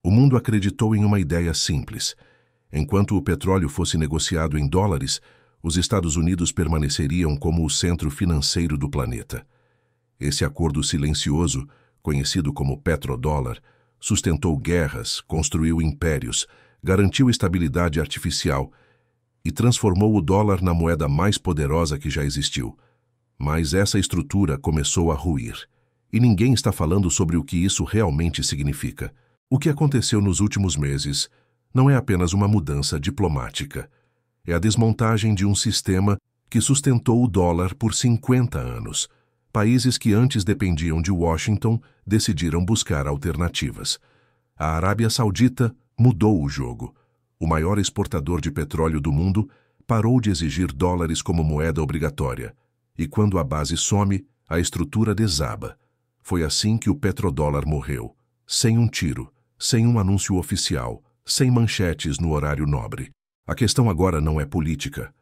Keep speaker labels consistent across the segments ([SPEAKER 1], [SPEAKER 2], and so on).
[SPEAKER 1] O mundo acreditou em uma ideia simples. Enquanto o petróleo fosse negociado em dólares, os Estados Unidos permaneceriam como o centro financeiro do planeta. Esse acordo silencioso, conhecido como petrodólar, sustentou guerras, construiu impérios, garantiu estabilidade artificial e transformou o dólar na moeda mais poderosa que já existiu. Mas essa estrutura começou a ruir. E ninguém está falando sobre o que isso realmente significa. O que aconteceu nos últimos meses não é apenas uma mudança diplomática. É a desmontagem de um sistema que sustentou o dólar por 50 anos. Países que antes dependiam de Washington decidiram buscar alternativas. A Arábia Saudita mudou o jogo. O maior exportador de petróleo do mundo parou de exigir dólares como moeda obrigatória. E quando a base some, a estrutura desaba. Foi assim que o petrodólar morreu, sem um tiro, sem um anúncio oficial, sem manchetes no horário nobre. A questão agora não é política,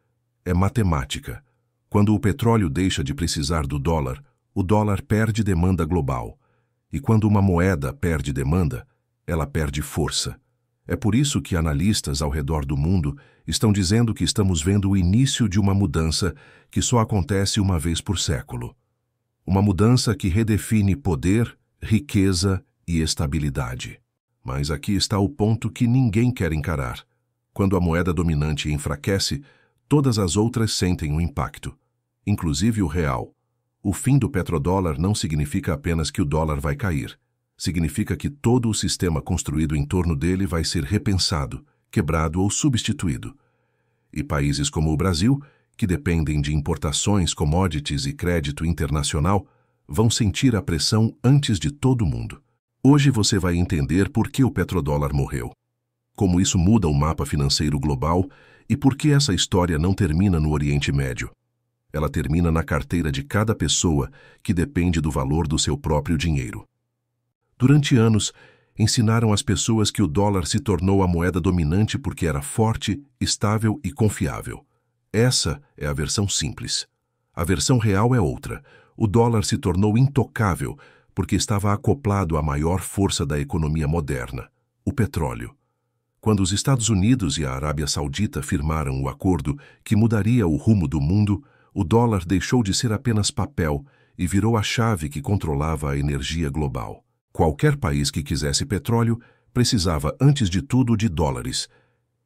[SPEAKER 1] é matemática. Quando o petróleo deixa de precisar do dólar, o dólar perde demanda global. E quando uma moeda perde demanda, ela perde força. É por isso que analistas ao redor do mundo estão dizendo que estamos vendo o início de uma mudança que só acontece uma vez por século. Uma mudança que redefine poder, riqueza e estabilidade. Mas aqui está o ponto que ninguém quer encarar. Quando a moeda dominante enfraquece, todas as outras sentem um impacto, inclusive o real. O fim do petrodólar não significa apenas que o dólar vai cair. Significa que todo o sistema construído em torno dele vai ser repensado, quebrado ou substituído. E países como o Brasil, que dependem de importações, commodities e crédito internacional, vão sentir a pressão antes de todo mundo. Hoje você vai entender por que o petrodólar morreu, como isso muda o mapa financeiro global e por que essa história não termina no Oriente Médio. Ela termina na carteira de cada pessoa que depende do valor do seu próprio dinheiro. Durante anos, ensinaram às pessoas que o dólar se tornou a moeda dominante porque era forte, estável e confiável. Essa é a versão simples. A versão real é outra. O dólar se tornou intocável porque estava acoplado à maior força da economia moderna, o petróleo. Quando os Estados Unidos e a Arábia Saudita firmaram o acordo que mudaria o rumo do mundo, o dólar deixou de ser apenas papel e virou a chave que controlava a energia global. Qualquer país que quisesse petróleo precisava, antes de tudo, de dólares.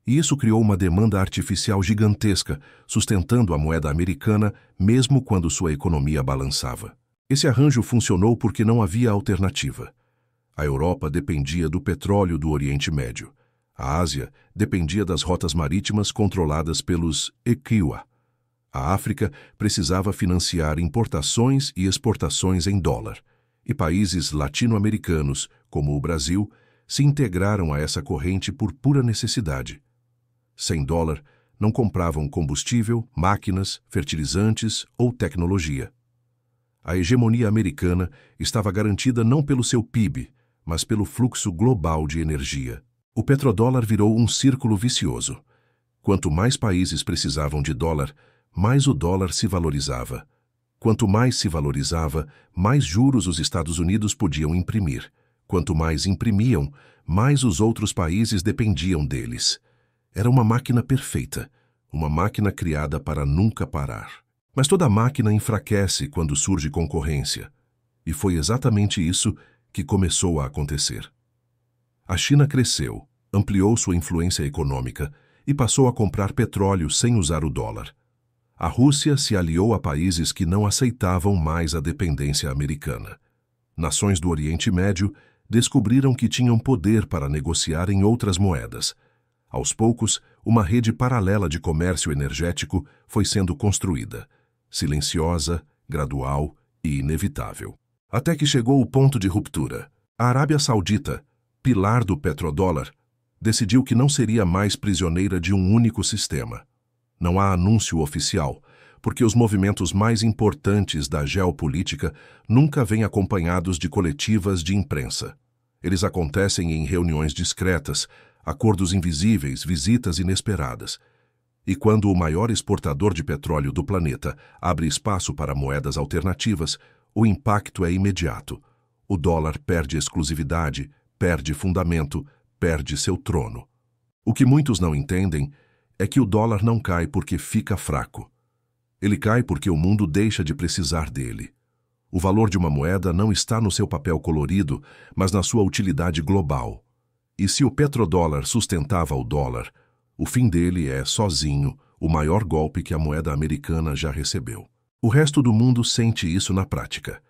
[SPEAKER 1] E isso criou uma demanda artificial gigantesca, sustentando a moeda americana mesmo quando sua economia balançava. Esse arranjo funcionou porque não havia alternativa. A Europa dependia do petróleo do Oriente Médio. A Ásia dependia das rotas marítimas controladas pelos ECUA. A África precisava financiar importações e exportações em dólar. E países latino-americanos, como o Brasil, se integraram a essa corrente por pura necessidade. Sem dólar, não compravam combustível, máquinas, fertilizantes ou tecnologia. A hegemonia americana estava garantida não pelo seu PIB, mas pelo fluxo global de energia. O petrodólar virou um círculo vicioso. Quanto mais países precisavam de dólar, mais o dólar se valorizava. Quanto mais se valorizava, mais juros os Estados Unidos podiam imprimir. Quanto mais imprimiam, mais os outros países dependiam deles. Era uma máquina perfeita, uma máquina criada para nunca parar. Mas toda máquina enfraquece quando surge concorrência. E foi exatamente isso que começou a acontecer. A China cresceu, ampliou sua influência econômica e passou a comprar petróleo sem usar o dólar. A Rússia se aliou a países que não aceitavam mais a dependência americana. Nações do Oriente Médio descobriram que tinham poder para negociar em outras moedas. Aos poucos, uma rede paralela de comércio energético foi sendo construída, silenciosa, gradual e inevitável. Até que chegou o ponto de ruptura. A Arábia Saudita, pilar do petrodólar, decidiu que não seria mais prisioneira de um único sistema. Não há anúncio oficial, porque os movimentos mais importantes da geopolítica nunca vêm acompanhados de coletivas de imprensa. Eles acontecem em reuniões discretas, acordos invisíveis, visitas inesperadas. E quando o maior exportador de petróleo do planeta abre espaço para moedas alternativas, o impacto é imediato. O dólar perde exclusividade, perde fundamento, perde seu trono. O que muitos não entendem é que o dólar não cai porque fica fraco. Ele cai porque o mundo deixa de precisar dele. O valor de uma moeda não está no seu papel colorido, mas na sua utilidade global. E se o petrodólar sustentava o dólar, o fim dele é, sozinho, o maior golpe que a moeda americana já recebeu. O resto do mundo sente isso na prática.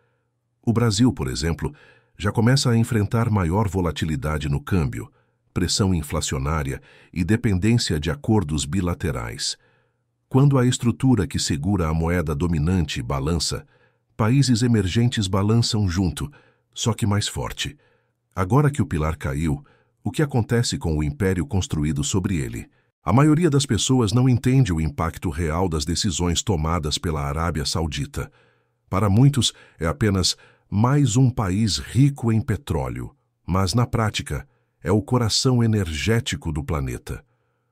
[SPEAKER 1] O Brasil, por exemplo, já começa a enfrentar maior volatilidade no câmbio, pressão inflacionária e dependência de acordos bilaterais. Quando a estrutura que segura a moeda dominante balança, países emergentes balançam junto, só que mais forte. Agora que o pilar caiu, o que acontece com o império construído sobre ele? A maioria das pessoas não entende o impacto real das decisões tomadas pela Arábia Saudita. Para muitos, é apenas mais um país rico em petróleo, mas, na prática, é o coração energético do planeta.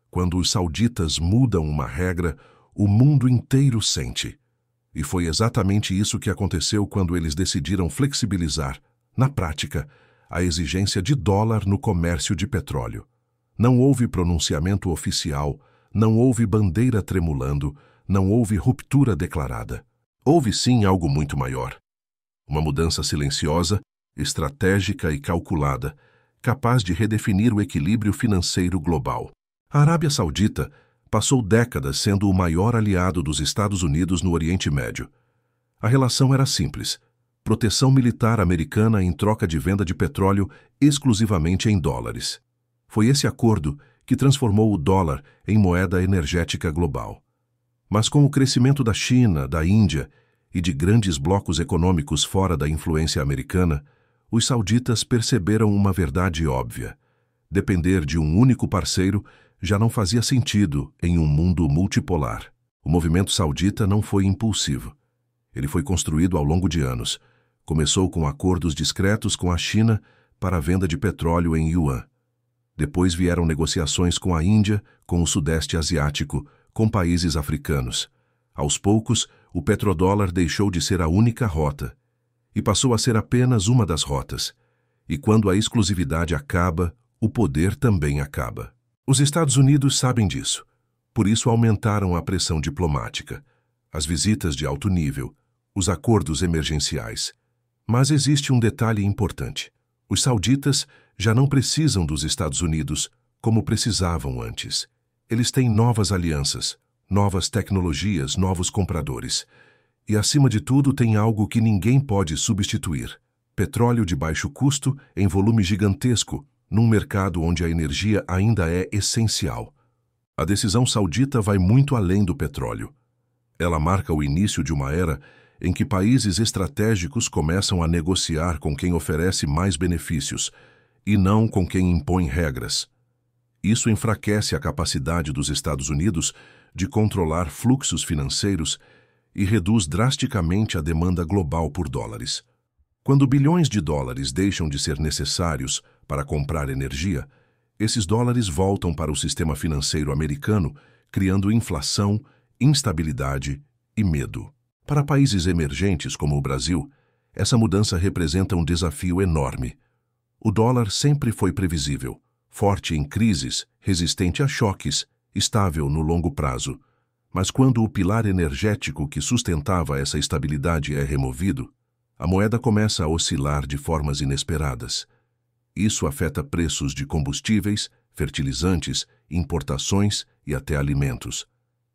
[SPEAKER 1] Quando os sauditas mudam uma regra, o mundo inteiro sente. E foi exatamente isso que aconteceu quando eles decidiram flexibilizar, na prática, a exigência de dólar no comércio de petróleo. Não houve pronunciamento oficial, não houve bandeira tremulando, não houve ruptura declarada. Houve sim algo muito maior. Uma mudança silenciosa, estratégica e calculada, capaz de redefinir o equilíbrio financeiro global. A Arábia Saudita passou décadas sendo o maior aliado dos Estados Unidos no Oriente Médio. A relação era simples: proteção militar americana em troca de venda de petróleo exclusivamente em dólares. Foi esse acordo que transformou o dólar em moeda energética global. Mas com o crescimento da China, da Índia e de grandes blocos econômicos fora da influência americana, os sauditas perceberam uma verdade óbvia: depender de um único parceiro já não fazia sentido em um mundo multipolar. O movimento saudita não foi impulsivo. Ele foi construído ao longo de anos. Começou com acordos discretos com a China para a venda de petróleo em yuan. Depois vieram negociações com a Índia, com o Sudeste Asiático, com países africanos. Aos poucos, o petrodólar deixou de ser a única rota e passou a ser apenas uma das rotas. E quando a exclusividade acaba, o poder também acaba. Os Estados Unidos sabem disso. Por isso aumentaram a pressão diplomática, as visitas de alto nível, os acordos emergenciais. Mas existe um detalhe importante. Os sauditas já não precisam dos Estados Unidos como precisavam antes. Eles têm novas alianças, novas tecnologias, novos compradores. E, acima de tudo, tem algo que ninguém pode substituir: petróleo de baixo custo em volume gigantesco, num mercado onde a energia ainda é essencial. A decisão saudita vai muito além do petróleo. Ela marca o início de uma era em que países estratégicos começam a negociar com quem oferece mais benefícios e não com quem impõe regras. Isso enfraquece a capacidade dos Estados Unidos de controlar fluxos financeiros e reduz drasticamente a demanda global por dólares. Quando bilhões de dólares deixam de ser necessários para comprar energia, esses dólares voltam para o sistema financeiro americano, criando inflação, instabilidade e medo. Para países emergentes como o Brasil, essa mudança representa um desafio enorme. O dólar sempre foi previsível, forte em crises, resistente a choques, estável no longo prazo. Mas quando o pilar energético que sustentava essa estabilidade é removido, a moeda começa a oscilar de formas inesperadas. Isso afeta preços de combustíveis, fertilizantes, importações e até alimentos.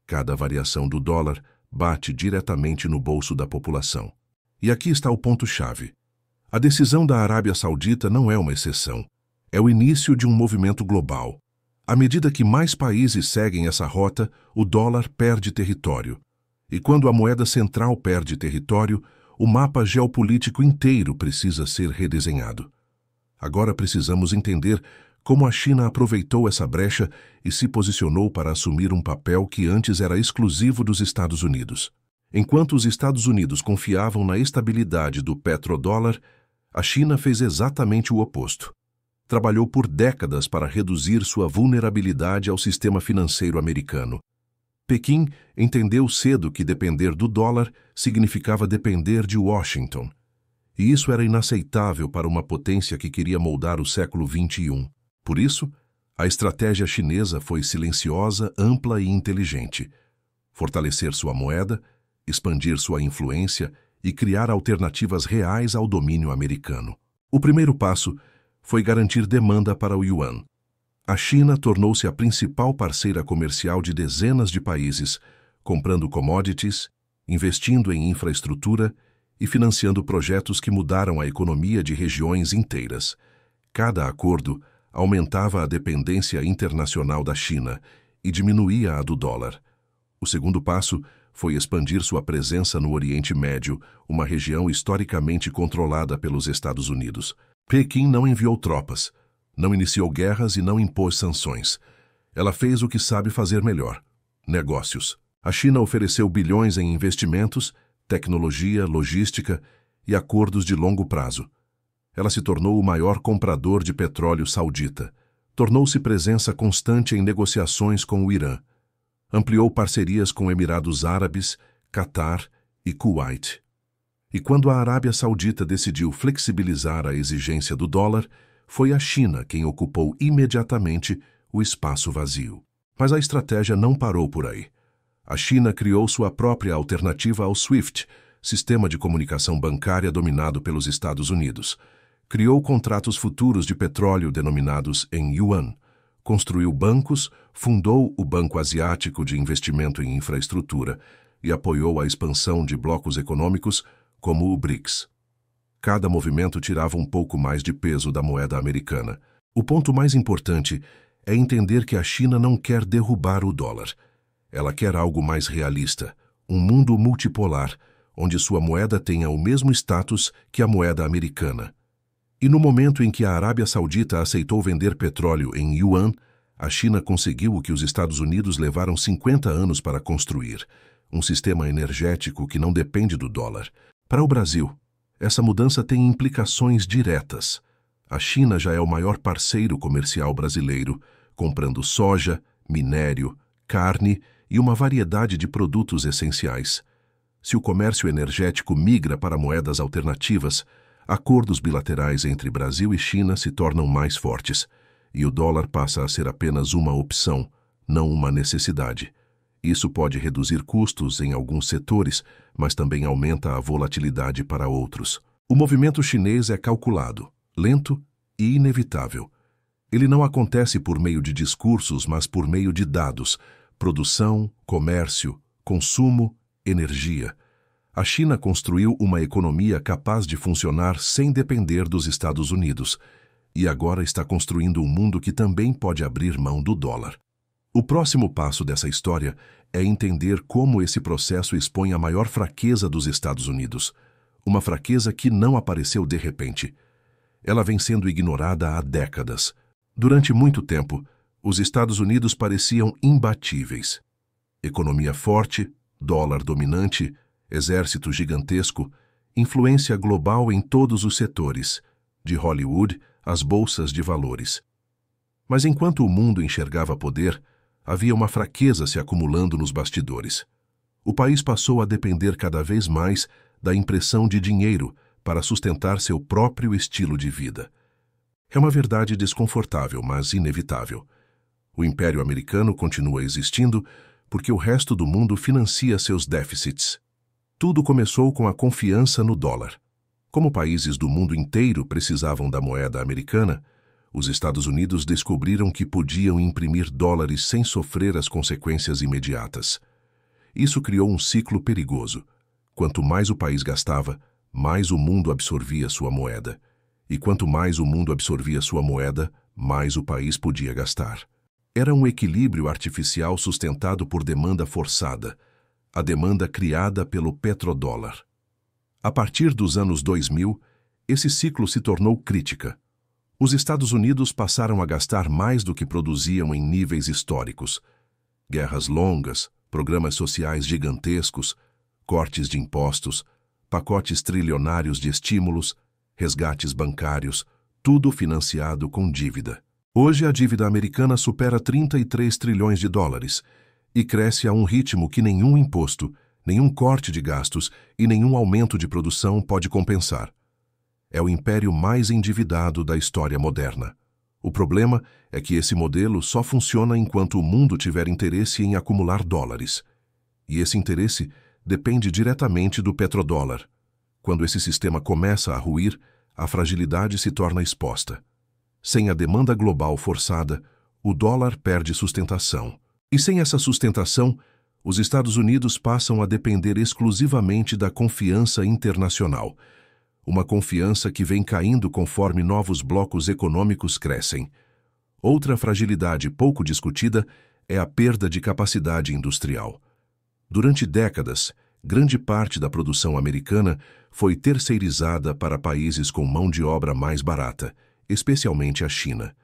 [SPEAKER 1] Cada variação do dólar bate diretamente no bolso da população. E aqui está o ponto-chave. A decisão da Arábia Saudita não é uma exceção. É o início de um movimento global. À medida que mais países seguem essa rota, o dólar perde território. E quando a moeda central perde território, o mapa geopolítico inteiro precisa ser redesenhado. Agora precisamos entender como a China aproveitou essa brecha e se posicionou para assumir um papel que antes era exclusivo dos Estados Unidos. Enquanto os Estados Unidos confiavam na estabilidade do petrodólar, a China fez exatamente o oposto. Trabalhou por décadas para reduzir sua vulnerabilidade ao sistema financeiro americano. Pequim entendeu cedo que depender do dólar significava depender de Washington. E isso era inaceitável para uma potência que queria moldar o século XXI. Por isso, a estratégia chinesa foi silenciosa, ampla e inteligente. Fortalecer sua moeda, expandir sua influência e criar alternativas reais ao domínio americano. O primeiro passo foi garantir demanda para o yuan. A China tornou-se a principal parceira comercial de dezenas de países, comprando commodities, investindo em infraestrutura e financiando projetos que mudaram a economia de regiões inteiras. Cada acordo aumentava a dependência internacional da China e diminuía a do dólar. O segundo passo foi expandir sua presença no Oriente Médio, uma região historicamente controlada pelos Estados Unidos. Pequim não enviou tropas, não iniciou guerras e não impôs sanções. Ela fez o que sabe fazer melhor: negócios. A China ofereceu bilhões em investimentos, tecnologia, logística e acordos de longo prazo. Ela se tornou o maior comprador de petróleo saudita. Tornou-se presença constante em negociações com o Irã. Ampliou parcerias com Emirados Árabes, Catar e Kuwait. E quando a Arábia Saudita decidiu flexibilizar a exigência do dólar, foi a China quem ocupou imediatamente o espaço vazio. Mas a estratégia não parou por aí. A China criou sua própria alternativa ao SWIFT, sistema de comunicação bancária dominado pelos Estados Unidos. Criou contratos futuros de petróleo denominados em yuan. Construiu bancos, fundou o Banco Asiático de Investimento em Infraestrutura e apoiou a expansão de blocos econômicos como o BRICS. Cada movimento tirava um pouco mais de peso da moeda americana. O ponto mais importante é entender que a China não quer derrubar o dólar. Ela quer algo mais realista, um mundo multipolar, onde sua moeda tenha o mesmo status que a moeda americana. E no momento em que a Arábia Saudita aceitou vender petróleo em yuan, a China conseguiu o que os Estados Unidos levaram 50 anos para construir: um sistema energético que não depende do dólar. Para o Brasil, essa mudança tem implicações diretas. A China já é o maior parceiro comercial brasileiro, comprando soja, minério, carne e uma variedade de produtos essenciais. Se o comércio energético migra para moedas alternativas, acordos bilaterais entre Brasil e China se tornam mais fortes, e o dólar passa a ser apenas uma opção, não uma necessidade. Isso pode reduzir custos em alguns setores, mas também aumenta a volatilidade para outros. O movimento chinês é calculado, lento e inevitável. Ele não acontece por meio de discursos, mas por meio de dados: produção, comércio, consumo, energia. A China construiu uma economia capaz de funcionar sem depender dos Estados Unidos, e agora está construindo um mundo que também pode abrir mão do dólar. O próximo passo dessa história é entender como esse processo expõe a maior fraqueza dos Estados Unidos, uma fraqueza que não apareceu de repente. Ela vem sendo ignorada há décadas. Durante muito tempo, os Estados Unidos pareciam imbatíveis. Economia forte, dólar dominante, exército gigantesco, influência global em todos os setores, de Hollywood às bolsas de valores. Mas enquanto o mundo enxergava poder, havia uma fraqueza se acumulando nos bastidores. O país passou a depender cada vez mais da impressão de dinheiro para sustentar seu próprio estilo de vida. É uma verdade desconfortável, mas inevitável. O Império Americano continua existindo porque o resto do mundo financia seus déficits. Tudo começou com a confiança no dólar. Como países do mundo inteiro precisavam da moeda americana, os Estados Unidos descobriram que podiam imprimir dólares sem sofrer as consequências imediatas. Isso criou um ciclo perigoso. Quanto mais o país gastava, mais o mundo absorvia sua moeda. E quanto mais o mundo absorvia sua moeda, mais o país podia gastar. Era um equilíbrio artificial sustentado por demanda forçada, a demanda criada pelo petrodólar. A partir dos anos 2000, esse ciclo se tornou crítica. Os Estados Unidos passaram a gastar mais do que produziam em níveis históricos. Guerras longas, programas sociais gigantescos, cortes de impostos, pacotes trilionários de estímulos, resgates bancários, tudo financiado com dívida. Hoje a dívida americana supera 33 trilhões de dólares e cresce a um ritmo que nenhum imposto, nenhum corte de gastos e nenhum aumento de produção pode compensar. É o império mais endividado da história moderna. O problema é que esse modelo só funciona enquanto o mundo tiver interesse em acumular dólares. E esse interesse depende diretamente do petrodólar. Quando esse sistema começa a ruir, a fragilidade se torna exposta. Sem a demanda global forçada, o dólar perde sustentação. E sem essa sustentação, os Estados Unidos passam a depender exclusivamente da confiança internacional. Uma confiança que vem caindo conforme novos blocos econômicos crescem. Outra fragilidade pouco discutida é a perda de capacidade industrial. Durante décadas, grande parte da produção americana foi terceirizada para países com mão de obra mais barata, especialmente a China.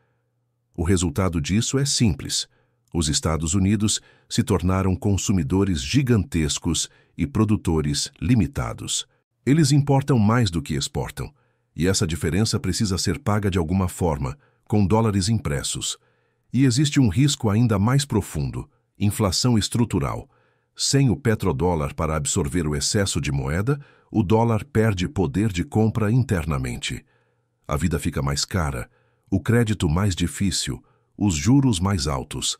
[SPEAKER 1] O resultado disso é simples. Os Estados Unidos se tornaram consumidores gigantescos e produtores limitados. Eles importam mais do que exportam, e essa diferença precisa ser paga de alguma forma, com dólares impressos. E existe um risco ainda mais profundo: inflação estrutural. Sem o petrodólar para absorver o excesso de moeda, o dólar perde poder de compra internamente. A vida fica mais cara, o crédito mais difícil, os juros mais altos.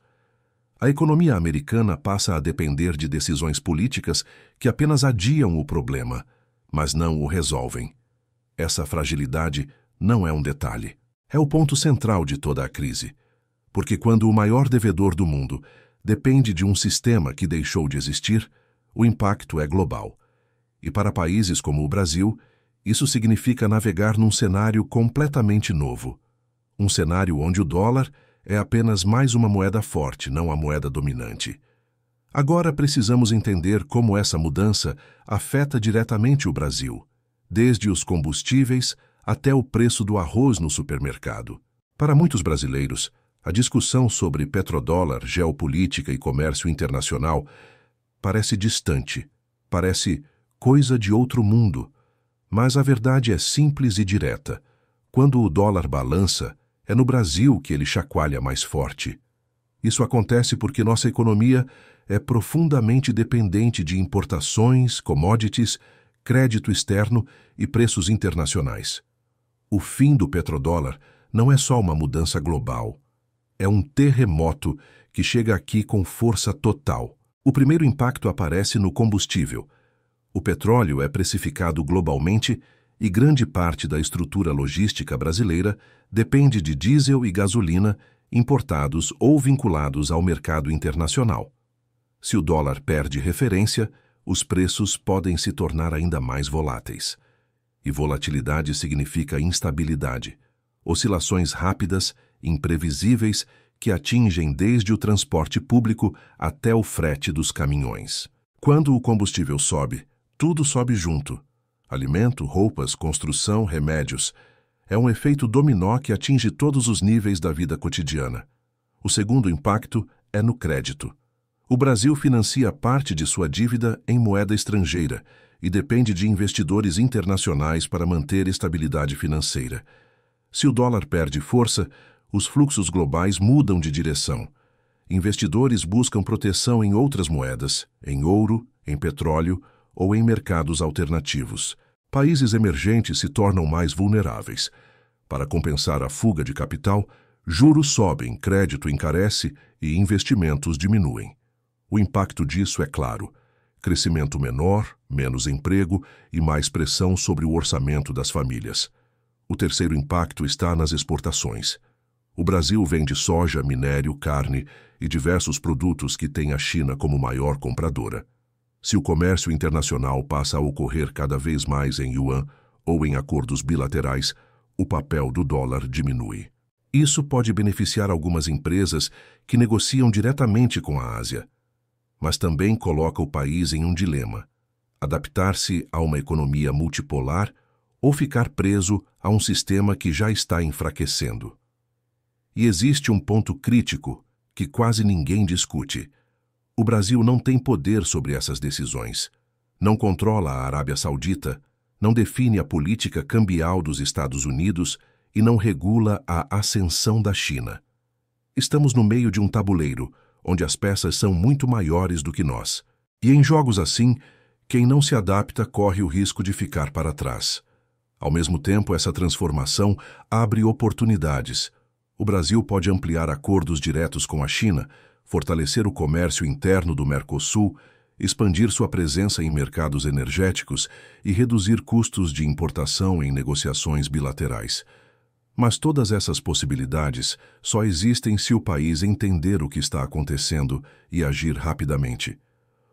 [SPEAKER 1] A economia americana passa a depender de decisões políticas que apenas adiam o problema, mas não o resolvem. Essa fragilidade não é um detalhe. É o ponto central de toda a crise. Porque quando o maior devedor do mundo depende de um sistema que deixou de existir, o impacto é global. E para países como o Brasil, isso significa navegar num cenário completamente novo. Um cenário onde o dólar é apenas mais uma moeda forte, não a moeda dominante. Agora precisamos entender como essa mudança afeta diretamente o Brasil, desde os combustíveis até o preço do arroz no supermercado. Para muitos brasileiros, a discussão sobre petrodólar, geopolítica e comércio internacional parece distante, parece coisa de outro mundo. Mas a verdade é simples e direta. Quando o dólar balança, é no Brasil que ele chacoalha mais forte. Isso acontece porque nossa economia é profundamente dependente de importações, commodities, crédito externo e preços internacionais. O fim do petrodólar não é só uma mudança global. É um terremoto que chega aqui com força total. O primeiro impacto aparece no combustível. O petróleo é precificado globalmente e grande parte da estrutura logística brasileira depende de diesel e gasolina importados ou vinculados ao mercado internacional. Se o dólar perde referência, os preços podem se tornar ainda mais voláteis. E volatilidade significa instabilidade, oscilações rápidas, imprevisíveis, que atingem desde o transporte público até o frete dos caminhões. Quando o combustível sobe, tudo sobe junto. Alimento, roupas, construção, remédios. É um efeito dominó que atinge todos os níveis da vida cotidiana. O segundo impacto é no crédito. O Brasil financia parte de sua dívida em moeda estrangeira e depende de investidores internacionais para manter estabilidade financeira. Se o dólar perde força, os fluxos globais mudam de direção. Investidores buscam proteção em outras moedas, em ouro, em petróleo ou em mercados alternativos. Países emergentes se tornam mais vulneráveis. Para compensar a fuga de capital, juros sobem, crédito encarece e investimentos diminuem. O impacto disso é claro: crescimento menor, menos emprego e mais pressão sobre o orçamento das famílias. O terceiro impacto está nas exportações. O Brasil vende soja, minério, carne e diversos produtos que tem a China como maior compradora. Se o comércio internacional passa a ocorrer cada vez mais em yuan ou em acordos bilaterais, o papel do dólar diminui. Isso pode beneficiar algumas empresas que negociam diretamente com a Ásia, mas também coloca o país em um dilema: adaptar-se a uma economia multipolar ou ficar preso a um sistema que já está enfraquecendo. E existe um ponto crítico que quase ninguém discute. O Brasil não tem poder sobre essas decisões. Não controla a Arábia Saudita, não define a política cambial dos Estados Unidos e não regula a ascensão da China. Estamos no meio de um tabuleiro, onde as peças são muito maiores do que nós. E em jogos assim, quem não se adapta corre o risco de ficar para trás. Ao mesmo tempo, essa transformação abre oportunidades. O Brasil pode ampliar acordos diretos com a China, fortalecer o comércio interno do Mercosul, expandir sua presença em mercados energéticos e reduzir custos de importação em negociações bilaterais. Mas todas essas possibilidades só existem se o país entender o que está acontecendo e agir rapidamente.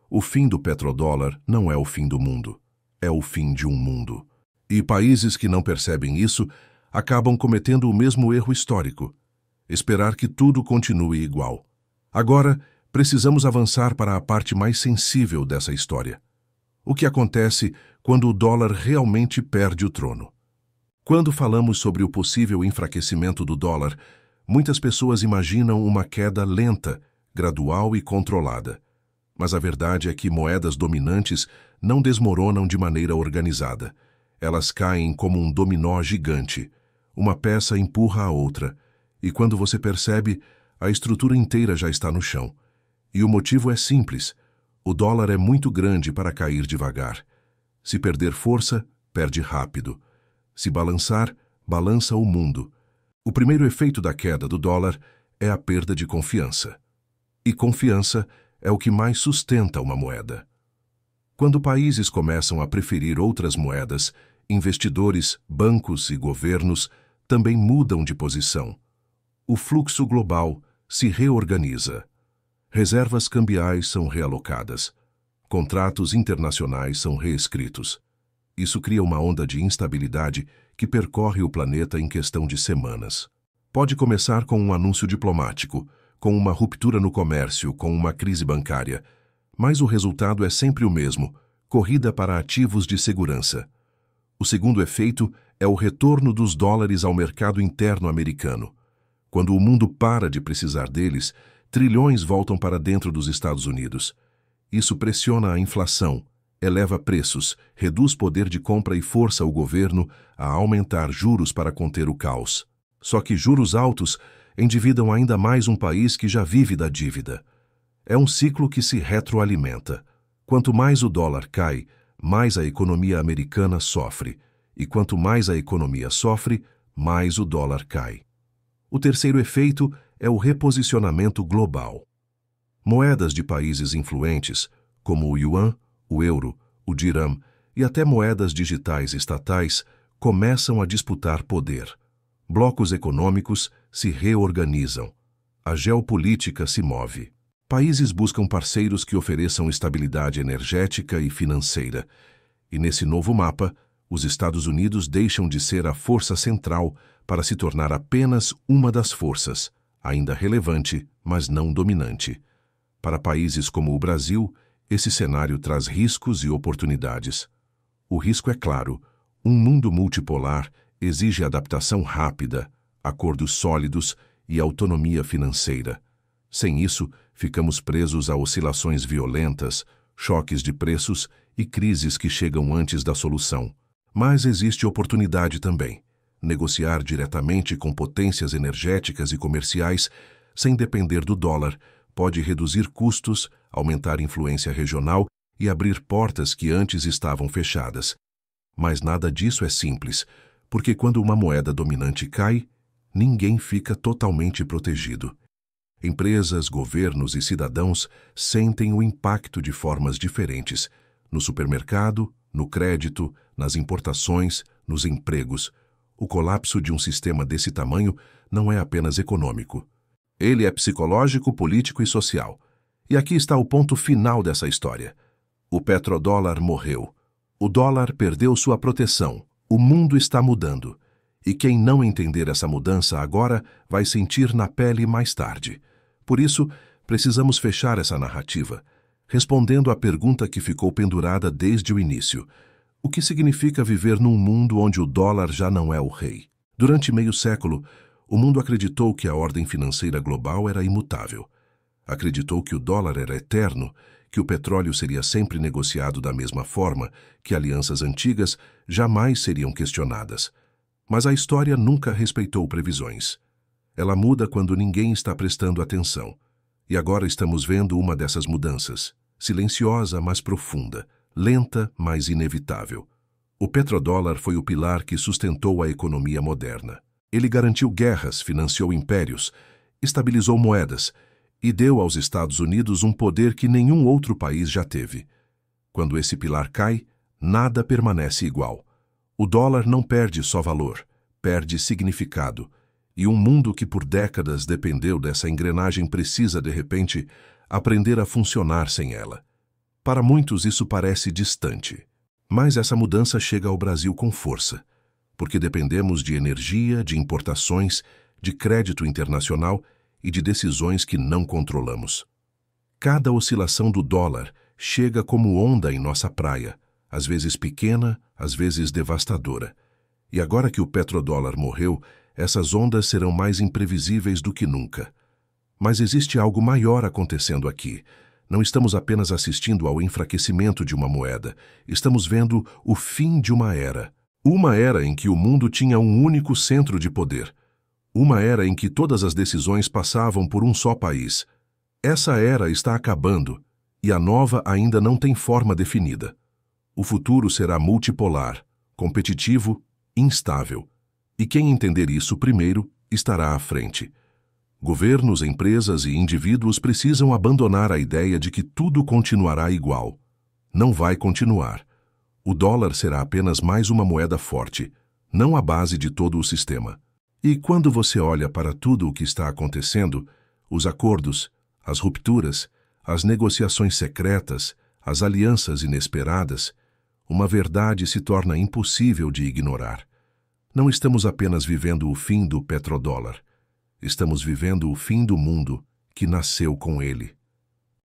[SPEAKER 1] O fim do petrodólar não é o fim do mundo, é o fim de um mundo. E países que não percebem isso acabam cometendo o mesmo erro histórico: esperar que tudo continue igual. Agora, precisamos avançar para a parte mais sensível dessa história. O que acontece quando o dólar realmente perde o trono? Quando falamos sobre o possível enfraquecimento do dólar, muitas pessoas imaginam uma queda lenta, gradual e controlada. Mas a verdade é que moedas dominantes não desmoronam de maneira organizada. Elas caem como um dominó gigante. Uma peça empurra a outra, e quando você percebe, a estrutura inteira já está no chão. E o motivo é simples: o dólar é muito grande para cair devagar. Se perder força, perde rápido. Se balançar, balança o mundo. O primeiro efeito da queda do dólar é a perda de confiança. E confiança é o que mais sustenta uma moeda. Quando países começam a preferir outras moedas, investidores, bancos e governos também mudam de posição. O fluxo global se reorganiza. Reservas cambiais são realocadas. Contratos internacionais são reescritos. Isso cria uma onda de instabilidade que percorre o planeta em questão de semanas. Pode começar com um anúncio diplomático, com uma ruptura no comércio, com uma crise bancária. Mas o resultado é sempre o mesmo: corrida para ativos de segurança. O segundo efeito é o retorno dos dólares ao mercado interno americano. Quando o mundo para de precisar deles, trilhões voltam para dentro dos Estados Unidos. Isso pressiona a inflação, eleva preços, reduz poder de compra e força o governo a aumentar juros para conter o caos. Só que juros altos endividam ainda mais um país que já vive da dívida. É um ciclo que se retroalimenta. Quanto mais o dólar cai, mais a economia americana sofre. E quanto mais a economia sofre, mais o dólar cai. O terceiro efeito é o reposicionamento global. Moedas de países influentes, como o yuan, o euro, o dirham e até moedas digitais estatais, começam a disputar poder. Blocos econômicos se reorganizam. A geopolítica se move. Países buscam parceiros que ofereçam estabilidade energética e financeira. E nesse novo mapa, os Estados Unidos deixam de ser a força central para se tornar apenas uma das forças, ainda relevante, mas não dominante. Para países como o Brasil, esse cenário traz riscos e oportunidades. O risco é claro: um mundo multipolar exige adaptação rápida, acordos sólidos e autonomia financeira. Sem isso, ficamos presos a oscilações violentas, choques de preços e crises que chegam antes da solução. Mas existe oportunidade também: negociar diretamente com potências energéticas e comerciais, sem depender do dólar, pode reduzir custos, aumentar influência regional e abrir portas que antes estavam fechadas. Mas nada disso é simples, porque quando uma moeda dominante cai, ninguém fica totalmente protegido. Empresas, governos e cidadãos sentem o impacto de formas diferentes: no supermercado, no crédito, nas importações, nos empregos. O colapso de um sistema desse tamanho não é apenas econômico. Ele é psicológico, político e social. E aqui está o ponto final dessa história. O petrodólar morreu. O dólar perdeu sua proteção. O mundo está mudando. E quem não entender essa mudança agora vai sentir na pele mais tarde. Por isso, precisamos fechar essa narrativa, respondendo à pergunta que ficou pendurada desde o início: o que significa viver num mundo onde o dólar já não é o rei? Durante meio século, o mundo acreditou que a ordem financeira global era imutável. Acreditou que o dólar era eterno, que o petróleo seria sempre negociado da mesma forma, que alianças antigas jamais seriam questionadas. Mas a história nunca respeitou previsões. Ela muda quando ninguém está prestando atenção. E agora estamos vendo uma dessas mudanças, silenciosa, mas profunda, lenta, mas inevitável. O petrodólar foi o pilar que sustentou a economia moderna. Ele garantiu guerras, financiou impérios, estabilizou moedas e deu aos Estados Unidos um poder que nenhum outro país já teve. Quando esse pilar cai, nada permanece igual. O dólar não perde só valor, perde significado. E um mundo que por décadas dependeu dessa engrenagem precisa, de repente, aprender a funcionar sem ela. Para muitos isso parece distante. Mas essa mudança chega ao Brasil com força, porque dependemos de energia, de importações, de crédito internacional e de decisões que não controlamos. Cada oscilação do dólar chega como onda em nossa praia, às vezes pequena, às vezes devastadora. E agora que o petrodólar morreu, essas ondas serão mais imprevisíveis do que nunca. Mas existe algo maior acontecendo aqui. Não estamos apenas assistindo ao enfraquecimento de uma moeda, estamos vendo o fim de uma era. Uma era em que o mundo tinha um único centro de poder. Uma era em que todas as decisões passavam por um só país. Essa era está acabando, e a nova ainda não tem forma definida. O futuro será multipolar, competitivo, instável. E quem entender isso primeiro estará à frente. Governos, empresas e indivíduos precisam abandonar a ideia de que tudo continuará igual. Não vai continuar. O dólar será apenas mais uma moeda forte, não a base de todo o sistema. E quando você olha para tudo o que está acontecendo, os acordos, as rupturas, as negociações secretas, as alianças inesperadas, uma verdade se torna impossível de ignorar. Não estamos apenas vivendo o fim do petrodólar. Estamos vivendo o fim do mundo que nasceu com ele.